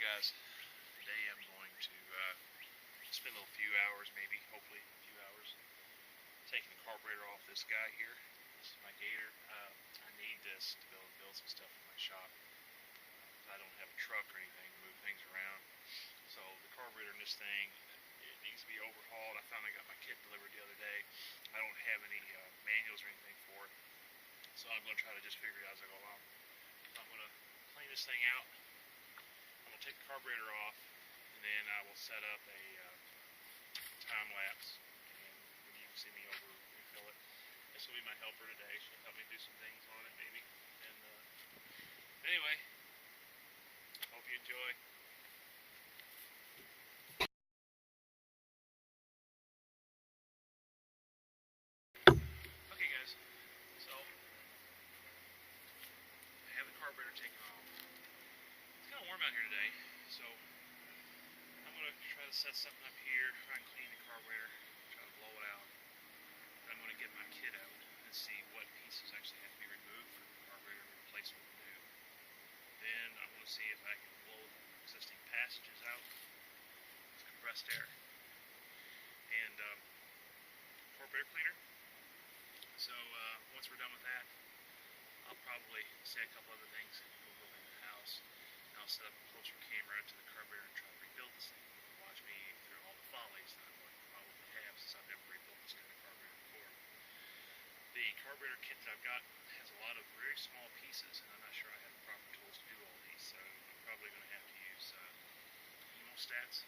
guys, today I'm going to spend a few hours, maybe, hopefully a few hours, taking the carburetor off this guy here. This is my Gator. I need this to be able to build some stuff in my shop. I don't have a truck or anything to move things around. So the carburetor in this thing, it needs to be overhauled. I finally got my kit delivered the other day. I don't have any manuals or anything for it. So I'm going to try to just figure it out as I go along. So I'm going to clean this thing out. I'm going to take the carburetor off, and then I will set up a time lapse, and you can see me over refill it. This will be my helper today. She'll help me do some things on it, maybe. And anyway, hope you enjoy. Okay, guys. So I have the carburetor taken off. It's kind of warm out here today, so I'm going to try to set something up here, try and clean the carburetor, try to blow it out. I'm going to get my kit out and see what pieces actually have to be removed from the carburetor and replaced with new. Then I want to see if I can blow the existing passages out with compressed air and carburetor cleaner. So once we're done with that, I'll probably say a couple other things. We'll go in the house, and I'll set up a closer camera to the carburetor and try to rebuild this thing. Watch me through all the follies that I'm going to probably have, since I've never rebuilt this kind of carburetor before. The carburetor kit that I've got has a lot of very small pieces, and I'm not sure I have the proper tools to do all these, so I'm probably going to have to use hemostats.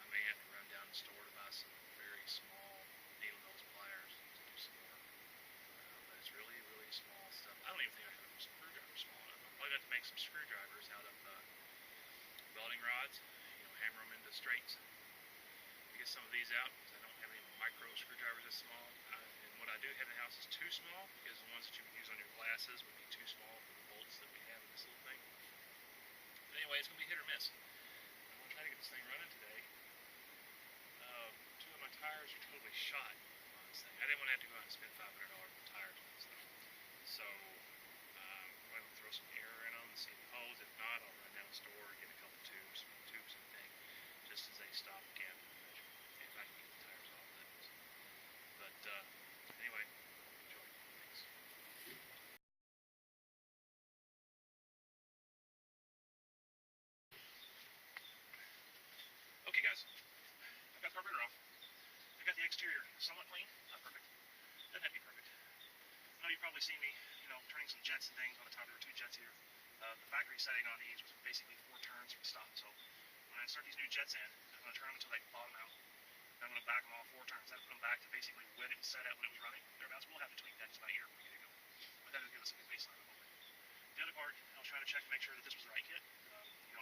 I may have to run down the store to buy some very small needle nose pliers to do some work. But it's really, really small stuff. I don't even think I have a screwdriver small enough. I'm probably going to have to make some screwdrivers out of welding rods, hammer them into straights. To get some of these out, because I don't have any micro screwdrivers this small. And what I do have in the house is too small, because the ones that you would use on your glasses would be too small for the bolts that we have in this little thing. But anyway, it's going to be hit or miss. I'm going to try to get this thing running today. Two of my tires are totally shot on this thing. I didn't want to have to go out and spend $500 on tires on this thing. So I'm going to throw some air in them and see if it holds. If not, I'll run down the store and get a couple tubes and thing, just as a stopgap measure, if I can get the tires off, that is. But anyway, enjoy. Thanks. Okay, guys, I've got the carburetor off. I've got the exterior somewhat clean, not perfect. Doesn't have to be perfect. I know you've probably seen me, turning some jets and things on the top. There were 2 jets here. The factory setting on these was basically 4 turns from stop. So when I start these new jets in, I'm going to turn them until they bottom out. I'm going to back them all 4 turns. Then put them back to basically when it was set at when it was running. Thereabouts. We'll have to tweak that just by ear when we get it going. But that'll give us a good baseline of it. The other part, I was trying to check to make sure that this was the right kit.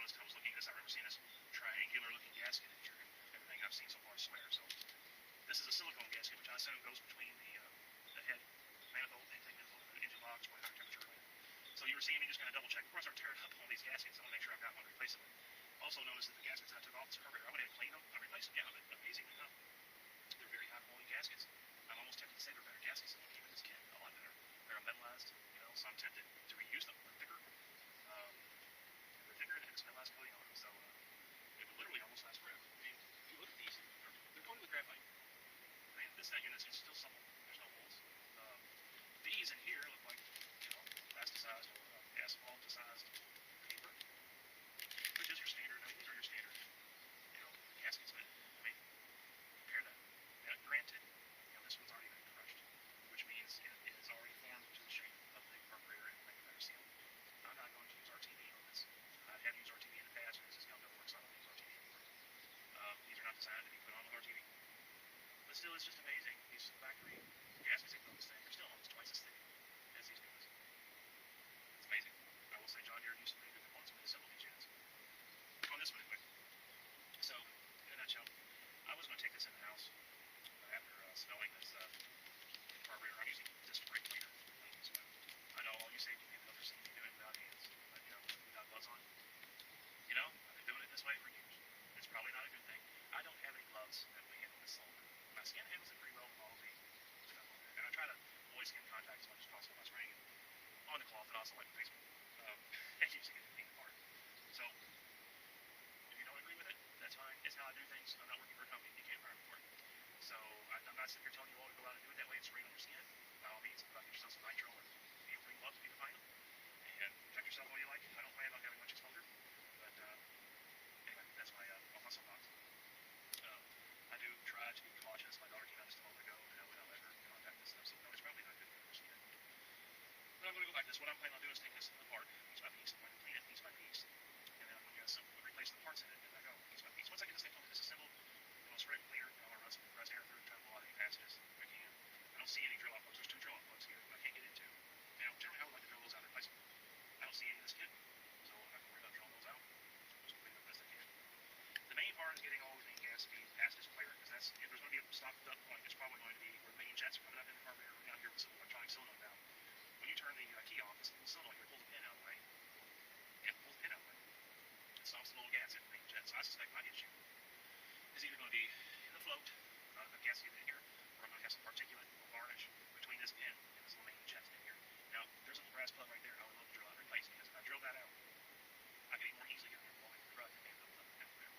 As I was looking at this, I remember seeing this triangular looking gasket in here. Everything I've seen so far is square. So this is a silicone gasket, which I assume goes between the head manifold, intake manifold, and the engine box, 25 temperature. So you were seeing me just kind of double check. Before I start tearing up all these gaskets, I want to make sure I've got one to replace them with. Also noticed that the gaskets that I took off this carburetor, I went ahead and cleaned them. I replaced them, yeah, but amazingly enough, they're very high quality gaskets. I'm almost tempted to say they're better gaskets than what came in this kit. A lot better. They're metallized, so I'm tempted to reuse them. They're thicker. They're thicker and it has a metallized coating on them, so it would literally almost last forever. I mean, if you look at these, they're coated with graphite. I mean, this unit is still supple. There's no holes. These in here look like, plasticized or asphalticized paper, which is your standard. I mean, these are your standard, gaskets. But I mean, compare that. Now, granted, this one's already been crushed, which means it has already formed to the shape of the carburetor and the manufacturer seal. I'm not going to use RTB on this. I have used RTB in the past, and this is how it works. I don't use RTB anymore. These are not designed to be put on with RTB. But still, it's just amazing. These factory gaskets they put on this thing are still almost twice as thick as these new ones. It's amazing. I will say John Deere used some pretty good components when they assembled these units. On this one, anyway. So, in a nutshell, I was going to take this in the house after smelling this carburetor. I'm using disc brake cleaner to clean this one. I know all you safety people have seen me do it without hands, but without gloves on. I've been doing it this way for years. It's probably not a good thing. I don't have any gloves that will handle this cylinder. My skin handles it pretty well with all the stuff on there. And I try to avoid skin contact as much as possible by spraying it on the cloth and also like the face using it to clean the part. So sit here telling you all to go out and do it that way and spray it on your skin. By all means, go out and get yourself some nitro or neoprene gloves if you can find them, and protect yourself all you like. I don't plan on having much exposure, but anyway, that's my off my soapbox. I do try to be cautious. My daughter came out just a moment ago, and I went out let her contact this stuff, so no, it's probably not good for her skin. But I'm going to go back to this. What I'm planning on doing is taking this apart piece by piece. I'm going to clean it piece by piece, and then I'm going to replace the parts in it as I go piece by piece. Once I get this thing totally disassembled, I'm going to spray it cleaner, and I'm going to run some compressed air through it, try to blow out any passages if I can. I don't see any drill out plugs. There's 2 drill out plugs here that I can't get into. Now, generally, I would like to drill those out and replace them. I don't see any of this kit, so I'm not going to worry about drilling those out. I'll just clean them up best I can. The main part is getting all the main gas feed passages clear, because that's, if there's going to be a stop duct point, it's probably going to be where the main jets are coming up in the carburetor or down here with some electronic solenoid valve. When you turn the key off, this little solenoid here pulls the pin out of the way. Yeah, pulls the pin out of the way. It stops the little gas in the main jet, so I suspect my issue is either going to be in the float, not enough gas getting in here, or I'm going to have some particulate or varnish between this pin and this little main jet in here. Now, there's a little brass plug right there I would love to drill out and replace, because if I drill that out, I can more easily get in there blowing the crud and build up everywhere.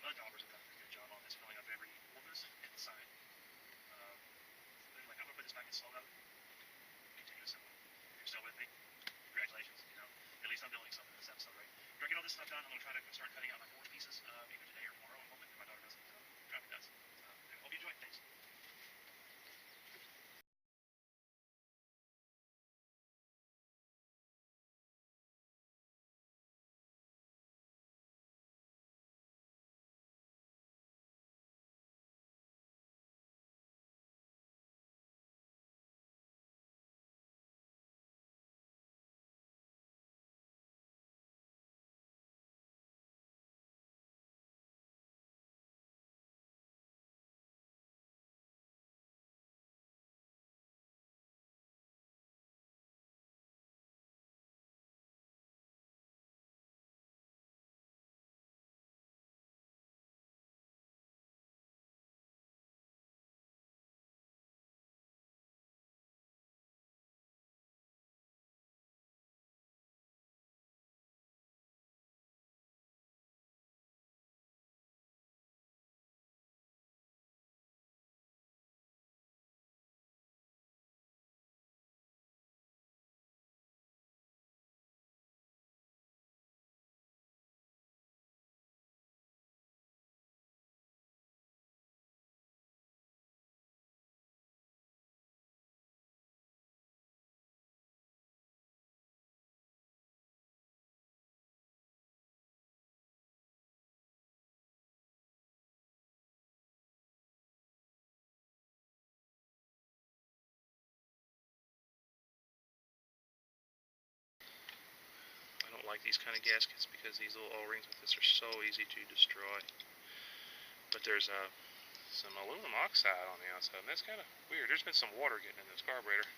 Mud daubers have done a pretty good job on this, filling up every orifice inside. Like, I'm going to put this back in slow mode, continue assembling. If you're still with me, congratulations, you know, at least I'm building something in this episode, right? After I get all this stuff done, I'm going to try to start cutting out my forged pieces, either today or tomorrow, and hopefully my daughter doesn't drive me nuts. I hope you enjoy it. Thanks. I don't like these kind of gaskets because these little O-rings with this are so easy to destroy. But there's some aluminum oxide on the outside, and that's kind of weird. There's been some water getting in this carburetor.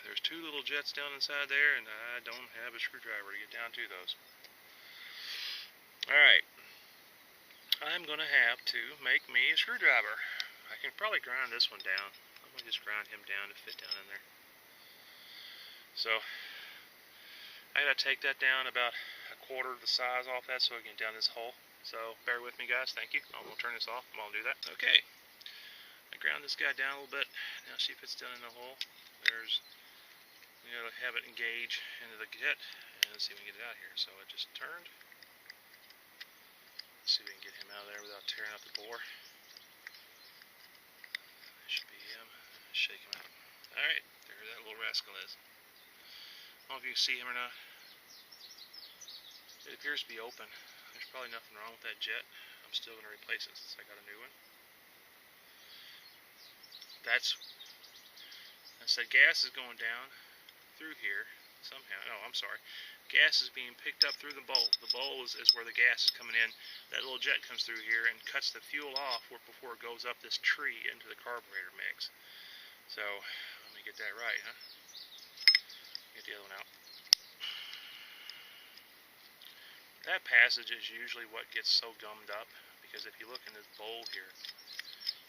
There's 2 little jets down inside there, and I don't have a screwdriver to get down to those. Alright, I'm going to have to make me a screwdriver. I can probably grind this one down. I'm going to just grind him down to fit down in there. So, I got to take that down about 1/4 the size off that so I can get down this hole. So, bear with me, guys. Thank you. I'm going to turn this off while I do that. Okay. I ground this guy down a little bit. Now see if it's down in the hole. There's, you know, have it engage into the jet. And let's see if we can get it out here. So, it just turned. Let's see if we can get him out of there without tearing up the bore. That should be him. Shake him out. Alright. There that little rascal is. I don't know if you can see him or not. It appears to be open. There's probably nothing wrong with that jet. I'm still going to replace it since I got a new one. That's, I said gas is going down through here somehow. No, I'm sorry. Gas is being picked up through the bowl. The bowl is where the gas is coming in. That little jet comes through here and cuts the fuel off before it goes up this tree into the carburetor mix. So, let me get that right, huh? Get the other one out. That passage is usually what gets so gummed up, because if you look in this bowl here,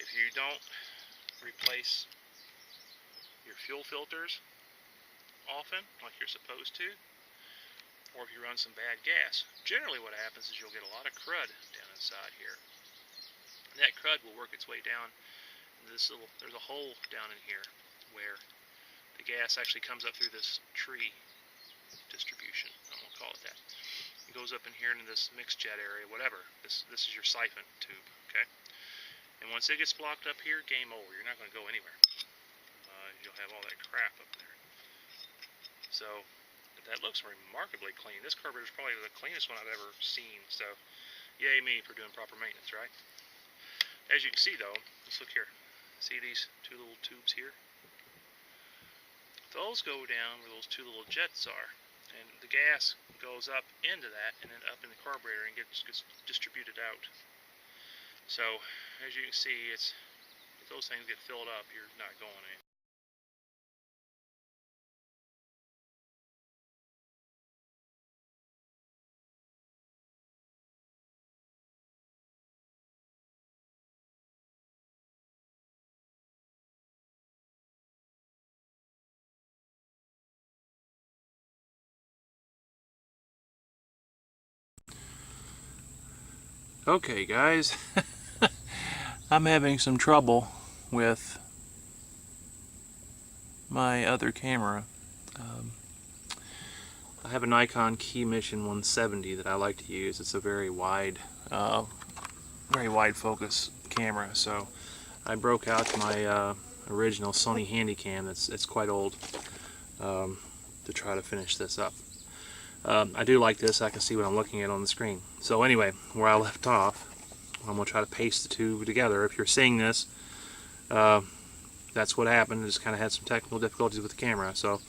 if you don't replace your fuel filters often, like you're supposed to, or if you run some bad gas, generally what happens is you'll get a lot of crud down inside here. And that crud crud will work its way down. There's a hole down in here where the gas actually comes up through this tree distribution. I won't call it that. It goes up in here into this mixed jet area, whatever. This is your siphon tube, okay? And once it gets blocked up here, game over. You're not going to go anywhere. You'll have all that crap up there. So, but that looks remarkably clean. This carburetor is probably the cleanest one I've ever seen. So, yay me for doing proper maintenance, right? As you can see, though, let's look here. See these two little tubes here? Those go down where those two little jets are. And the gas goes up into that and then up in the carburetor and gets distributed out. So, as you can see, if those things get filled up, you're not going anywhere. Okay guys, I'm having some trouble with my other camera. I have a Nikon Key Mission 170 that I like to use. It's a very wide focus camera. So I broke out my original Sony Handycam. It's quite old, to try to finish this up. I do like this. I can see what I'm looking at on the screen. So anyway, where I left off, I'm going to try to paste the two together. If you're seeing this, that's what happened. I just kind of had some technical difficulties with the camera. So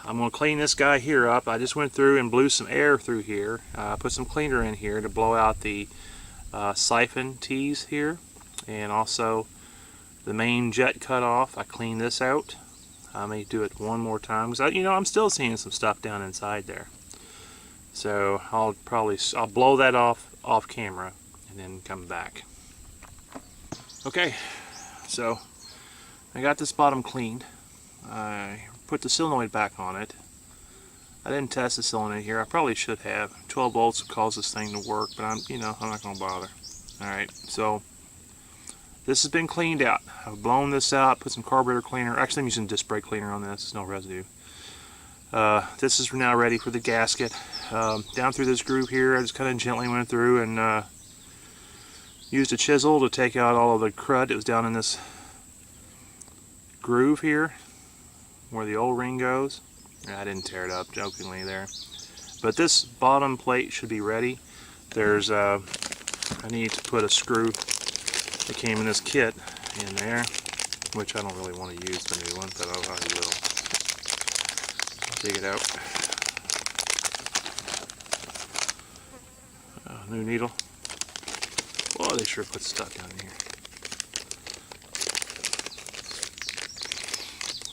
I'm going to clean this guy here up. I just went through and blew some air through here. Put some cleaner in here to blow out the siphon tees here, and also the main jet cutoff. I cleaned this out. I may do it one more time because I'm still seeing some stuff down inside there. So I'll blow that off camera and then come back. Okay, so I got this bottom cleaned. I put the solenoid back on it. I didn't test the solenoid here. I probably should have. 12 volts would cause this thing to work, but I'm not going to bother. All right, so this has been cleaned out. I've blown this out, put some carburetor cleaner. Actually, I'm using disc brake cleaner on this. There's no residue. This is now ready for the gasket. Down through this groove here, I just kind of gently went through and used a chisel to take out all of the crud that was down in this groove here, where the old ring goes. I didn't tear it up, jokingly there. But this bottom plate should be ready. There's I need to put a screw that came in this kit in there, which I don't really want to use the new one, but I will. I'll dig it out. New needle. Oh, they sure put stuff down here.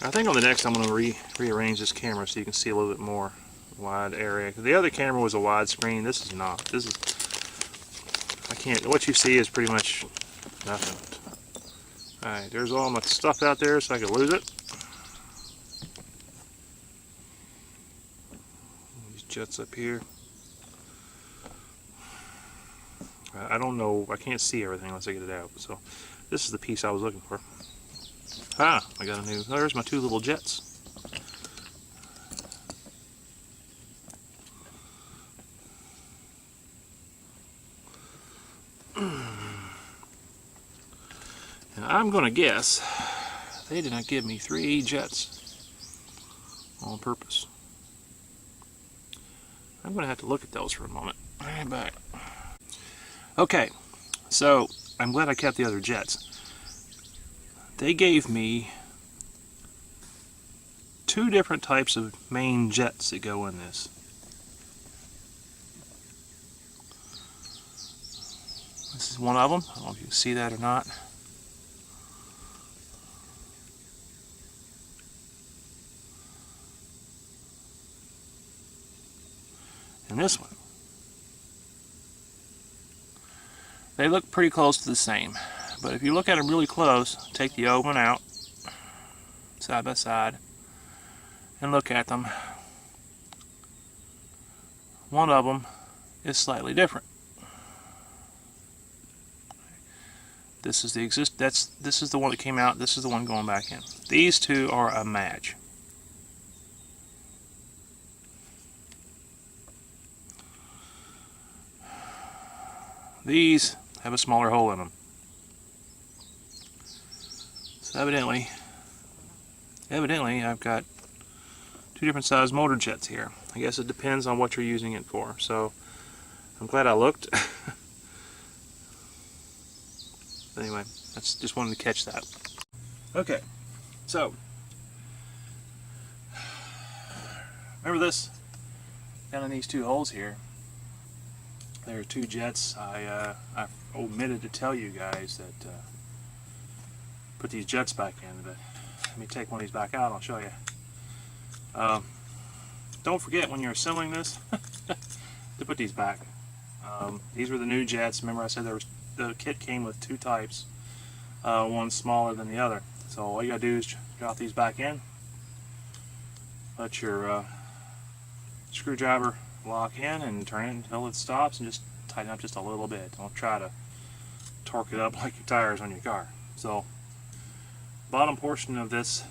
I think on the next I'm going to rearrange this camera so you can see a little bit more wide area. The other camera was a widescreen. This is not. This is, I can't. What you see is pretty much nothing. Alright, there's all my stuff out there so I could lose it. These jets up here. I don't know, I can't see everything unless I get it out. So this is the piece I was looking for. Ah, I got a new, there's my two little jets. And I'm going to guess they did not give me 3 jets on purpose. I'm going to have to look at those for a moment. All right, back. Okay, so I'm glad I kept the other jets. They gave me 2 different types of main jets that go in this. This is one of them. I don't know if you can see that or not. And this one. They look pretty close to the same. But if you look at them really close, take the old one out, side by side, and look at them. One of them is slightly different. This is the this is the one that came out. This is the one going back in. These two are a match. These have a smaller hole in them. So evidently I've got two different size motor jets here. I guess it depends on what you're using it for. So I'm glad I looked. Anyway, that's just wanted to catch that. Okay, so remember this down in these two holes here. There are two jets. I omitted to tell you guys that put these jets back in, but let me take one of these back out. I'll show you. Don't forget when you're assembling this to put these back. These were the new jets. Remember I said the kit came with two types, one smaller than the other. So all you gotta do is drop these back in, let your screwdriver lock in, and turn it until it stops, and just tighten up just a little bit. Don't try to torque it up like your tires on your car. So bottom portion of this,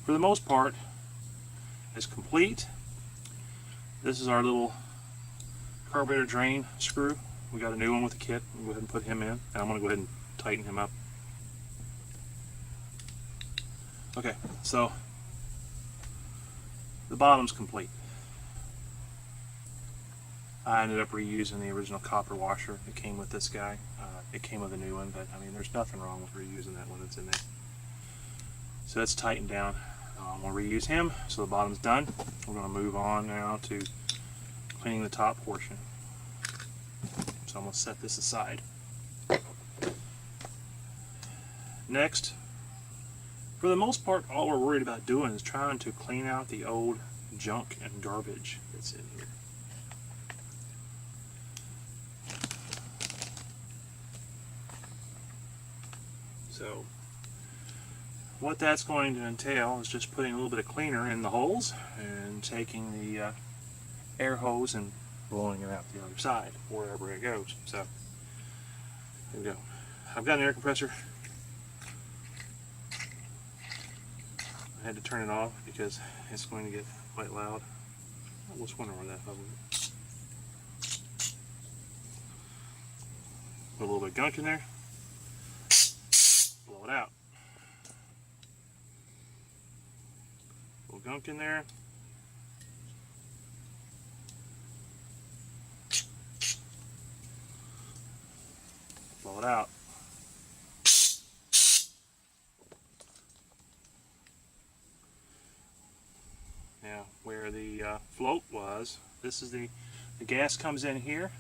for the most part, is complete. This is our little carburetor drain screw. We got a new one with the kit. We'll go ahead and put him in, and I'm going to go ahead and tighten him up. Okay, so the bottom's complete. I ended up reusing the original copper washer that came with this guy. It came with a new one, but I mean, there's nothing wrong with reusing that one that's in there. So that's tightened down. I'm going to reuse him, so the bottom's done. We're going to move on now to cleaning the top portion. So I'm going to set this aside. Next, for the most part, all we're worried about doing is trying to clean out the old junk and garbage that's in here. So what that's going to entail is just putting a little bit of cleaner in the holes and taking the air hose and blowing it out the other side wherever it goes. So here we go. I've got an air compressor. I had to turn it off because it's going to get quite loud. I was wondering where that bubble is. Put a little bit of gunk in there. Blow it out. A little gunk in there. Blow it out. Now, where the float was, this is the gas comes in here,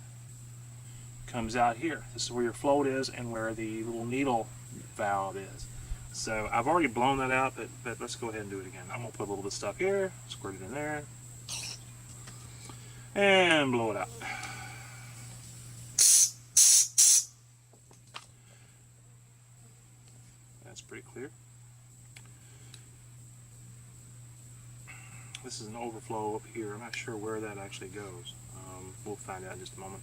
comes out here. This is where your float is and where the little needle valve is. So I've already blown that out, but let's go ahead and do it again. I'm going to put a little bit of stuff here, squirt it in there, and blow it out. That's pretty clear. This is an overflow up here. I'm not sure where that actually goes. We'll find out in just a moment.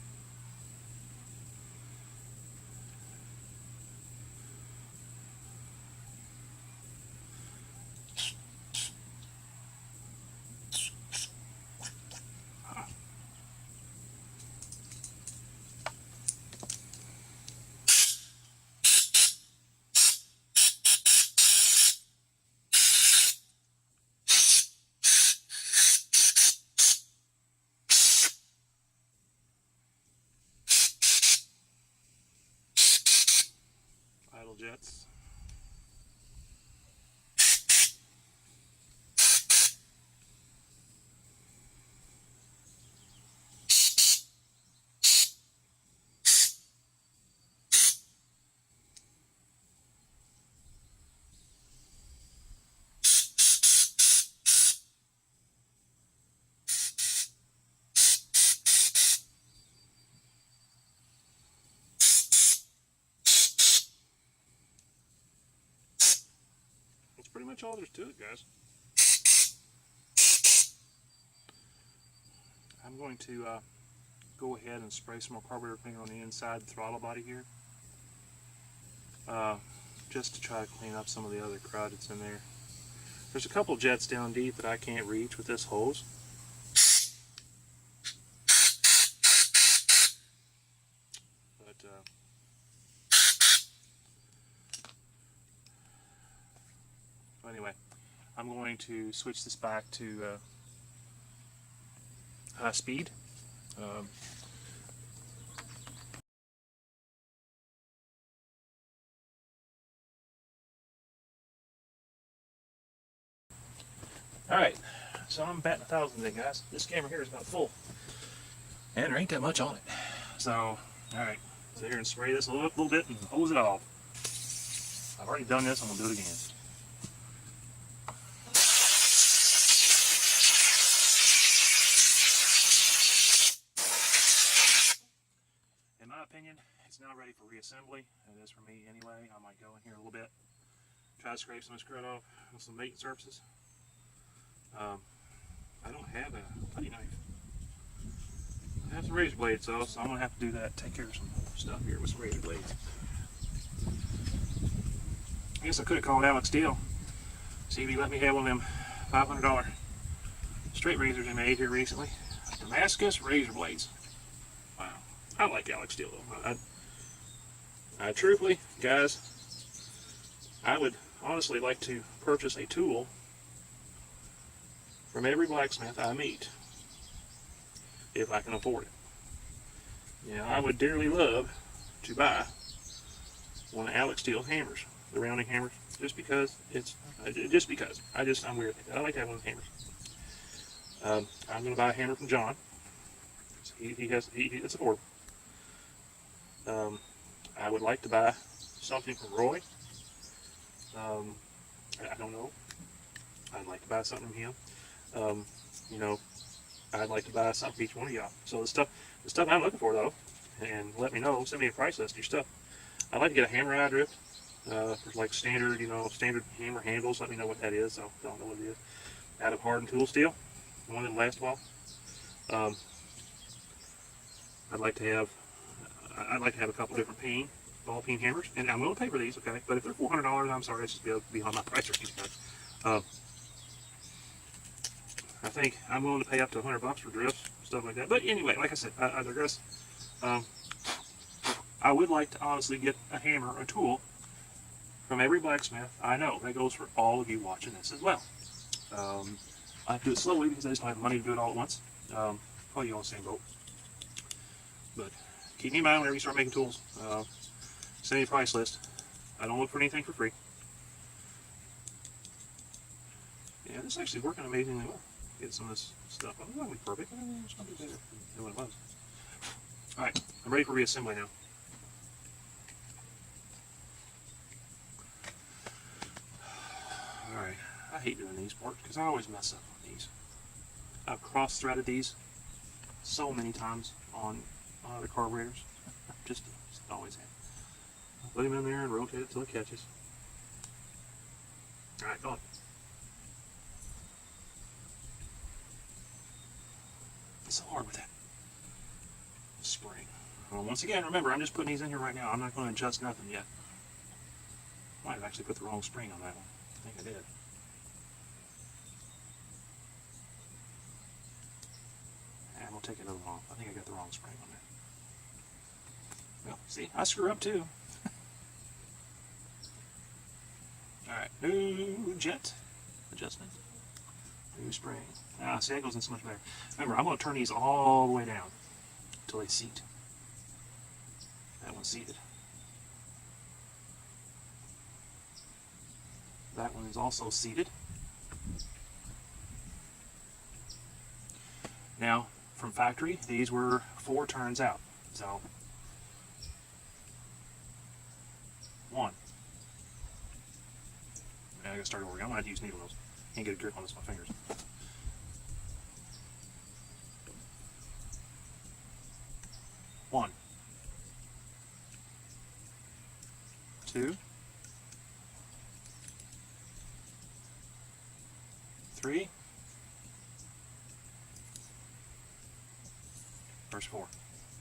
Idle jets. Pretty much all there's to it, guys. I'm going to go ahead and spray some more carburetor cleaner on the inside throttle body here. just to try to clean up some of the other crud that's in there. There's a couple jets down deep that I can't reach with this hose. But anyway, I'm going to switch this back to high speed. Alright, so I'm batting 1,000 today, guys. This camera here is about full. And there ain't that much on it. So, alright, sit here and spray this a little bit and hose it off. I've already done this, I'm going to do it again. In my opinion, it's now ready for reassembly. It is for me anyway. I might go in here a little bit, try to scrape some of this crud off with some maintenance surfaces. I don't have a putty knife. I have some razor blades though, so I'm going to have to do that, take care of some stuff here with some razor blades. I guess I could have called Alex Steele, see if he let me have one of them $500 straight razors I made here recently. Damascus razor blades. Wow. I like Alex Steele though. I truthfully, guys, I would honestly like to purchase a tool from every blacksmith I meet, if I can afford it. You know, I would dearly love to buy one of Alex Steele's hammers, the rounding hammers, just because I'm weird. I like to have one of the hammers. I'm going to buy a hammer from John. It's affordable. I would like to buy something from Roy. I don't know. I'd like to buy something from him. You know, I'd like to buy something for each one of y'all. So the stuff I'm looking for though, and let me know, send me a price list of your stuff. I'd like to get a hammer eye drift, for like standard hammer handles. Let me know what that is. So I don't know what it is. Out of hardened tool steel, one that'll last a while. I'd like to have a couple different ball peen hammers, and I'm willing to pay for these, okay? But if they're $400, I'm sorry, it's just beyond my price range, guys. I think I'm willing to pay up to $100 for drifts, stuff like that. But anyway, like I said, I digress. I would like to honestly get a hammer, a tool, from every blacksmith I know. That goes for all of you watching this as well. I have to do it slowly because I just don't have money to do it all at once. Probably you on the same boat. But keep me in mind whenever you start making tools. Send me a price list. I don't look for anything for free. Yeah, this is actually working amazingly well. Get some of this stuff. It's not going to be perfect, but it's not better than what it was. Alright, I'm ready for reassembly now. Alright, I hate doing these parts because I always mess up on these. I've cross-threaded these so many times on the carburetors. Just always have. Put him in there and rotate it till it catches. Alright, go on. It's so hard with that spring. Well, once again, remember, I'm just putting these in here right now. I'm not going to adjust nothing yet. Might have actually put the wrong spring on that one. I think I did. And we'll take another one off. I think I got the wrong spring on there. Well, see, I screw up too. Alright, new jet adjustment. New spring. Ah, see, that goes in so much better. Remember, I'm going to turn these all the way down until they seat. That one's seated. That one is also seated. Now, from factory, these were 4 turns out. So, 1. I gotta start over. I'm gonna have to use needle nose. Can't get a grip on this with my fingers. 1, 2, 3, verse 4.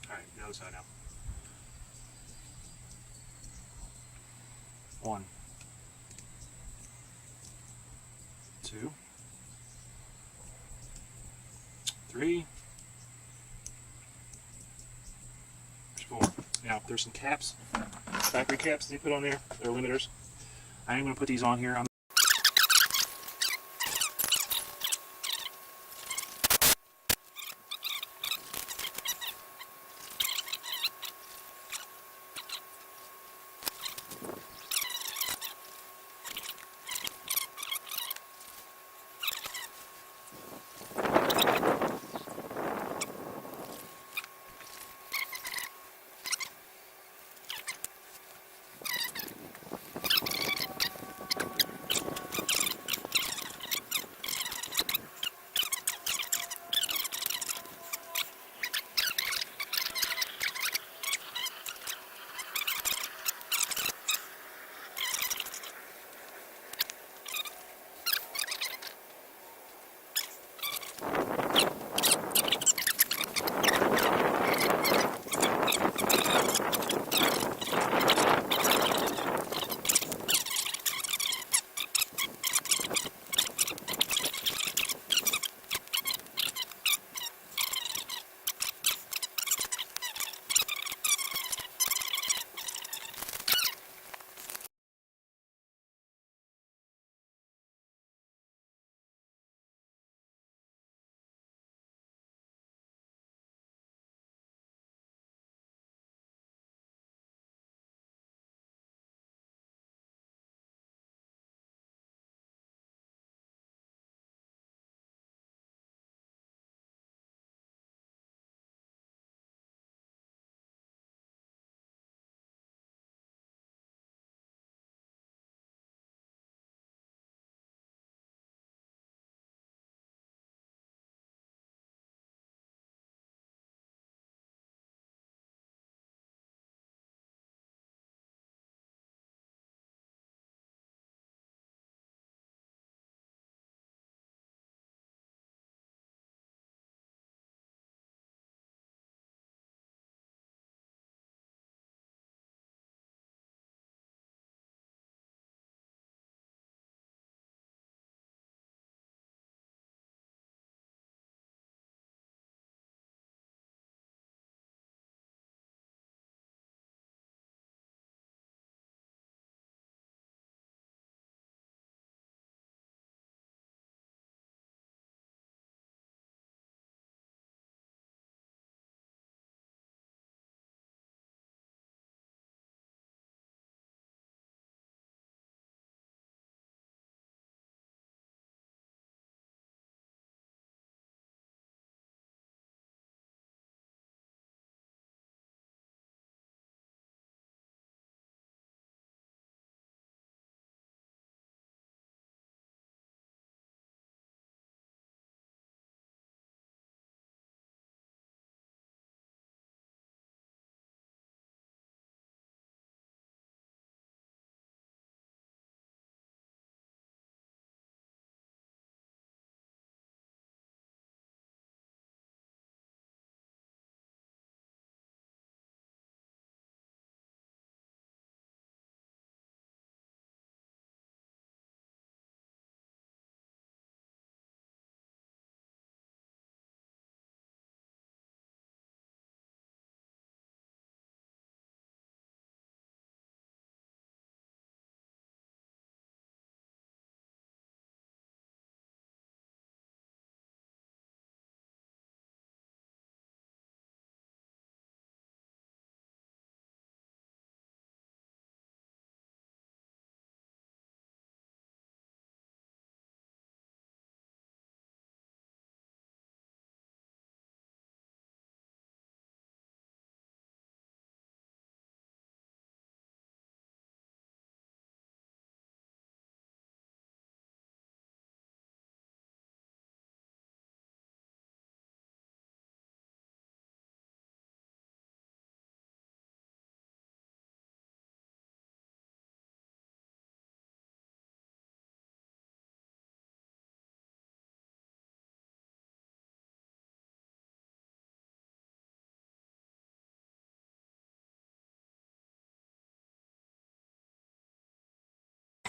Alright, the other side now. 1, 2, 3, there's 4. Now, there's some caps, factory caps they put on there. They're limiters. I am going to put these on here.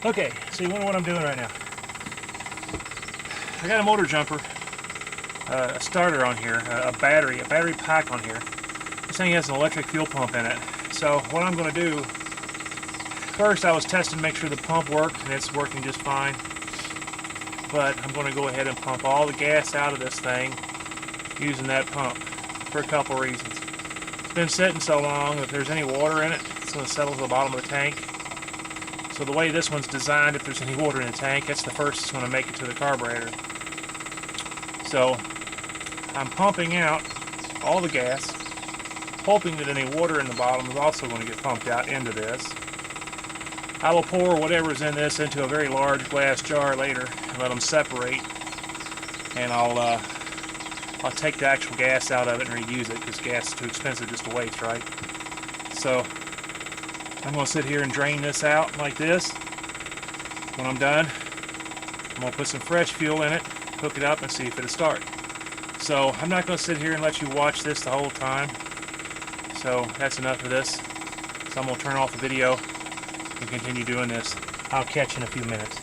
Okay, so you wonder what I'm doing right now. I got a motor jumper, a starter on here, a battery pack on here. This thing has an electric fuel pump in it. So what I'm going to do, first I was testing to make sure the pump worked, and it's working just fine. But I'm going to go ahead and pump all the gas out of this thing using that pump for a couple reasons. It's been sitting so long, if there's any water in it, it's going to settle to the bottom of the tank. So the way this one's designed, if there's any water in the tank, it's the first that's going to make it to the carburetor. So I'm pumping out all the gas, hoping that any water in the bottom is also going to get pumped out into this. I will pour whatever's in this into a very large glass jar later and let them separate, and I'll take the actual gas out of it and reuse it, because gas is too expensive just to waste, right? So I'm going to sit here and drain this out like this. When I'm done, I'm going to put some fresh fuel in it, hook it up, and see if it'll start. So I'm not going to sit here and let you watch this the whole time. So that's enough of this. So I'm going to turn off the video and continue doing this. I'll catch you in a few minutes.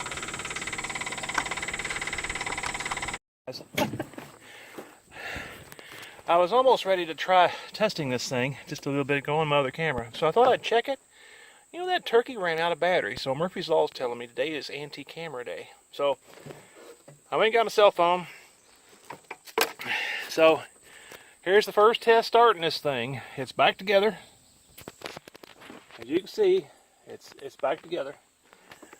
I was almost ready to try testing this thing just a little bit ago on my other camera. So I thought I'd check it. You know, that turkey ran out of battery, so Murphy's Law is telling me today is anti-camera day. So I went and got my cell phone. So here's the first test starting this thing. It's back together. As you can see, it's back together.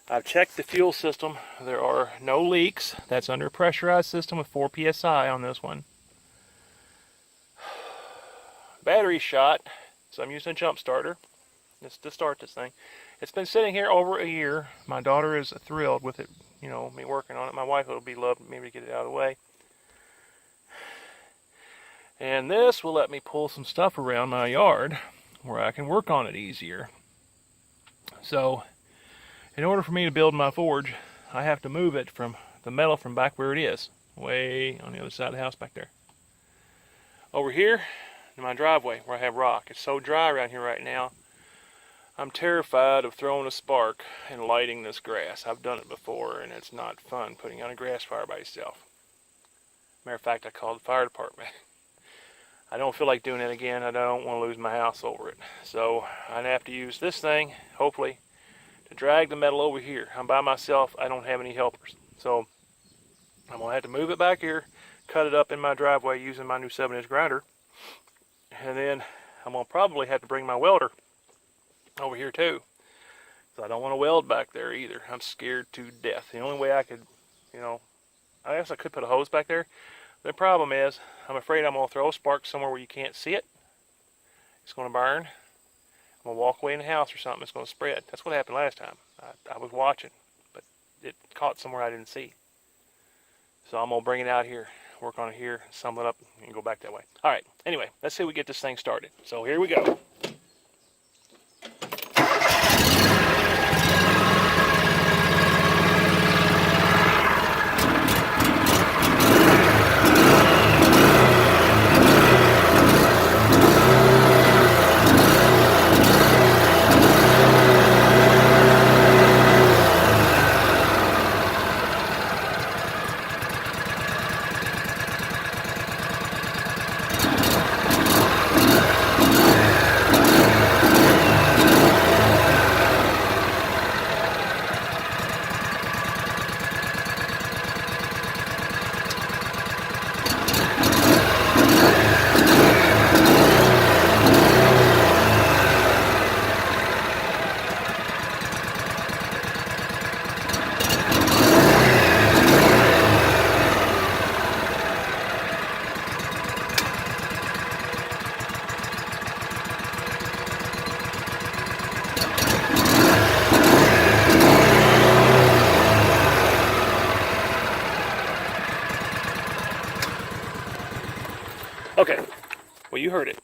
I've checked the fuel system. There are no leaks. That's under a pressurized system with 4 psi on this one. Battery shot, so I'm using a jump starter just to start this thing. It's been sitting here over a year. My daughter is thrilled with it, you know, me working on it. My wife will be loved maybe to get it out of the way. And this will let me pull some stuff around my yard where I can work on it easier. So in order for me to build my forge, I have to move it from the metal from back where it is, way on the other side of the house back there, over here in my driveway where I have rock. It's so dry around here right now, I'm terrified of throwing a spark and lighting this grass. I've done it before, and it's not fun putting out a grass fire by yourself. Matter of fact, I called the fire department. I don't feel like doing it again. I don't want to lose my house over it. So I have to use this thing, hopefully, to drag the metal over here. I'm by myself. I don't have any helpers. So I'm going to have to move it back here, cut it up in my driveway using my new 7-inch grinder. And then I'm going to probably have to bring my welder over here too. So I don't want to weld back there either. I'm scared to death. The only way I could, you know, I guess I could put a hose back there. The problem is, I'm afraid I'm going to throw a spark somewhere where you can't see it. It's going to burn. I'm going to walk away in the house or something. It's going to spread. That's what happened last time. I was watching, but it caught somewhere I didn't see. So I'm going to bring it out here, work on it here, sum it up, and go back that way. All right. Anyway, let's see if we get this thing started. So here we go. Okay, well, you heard it.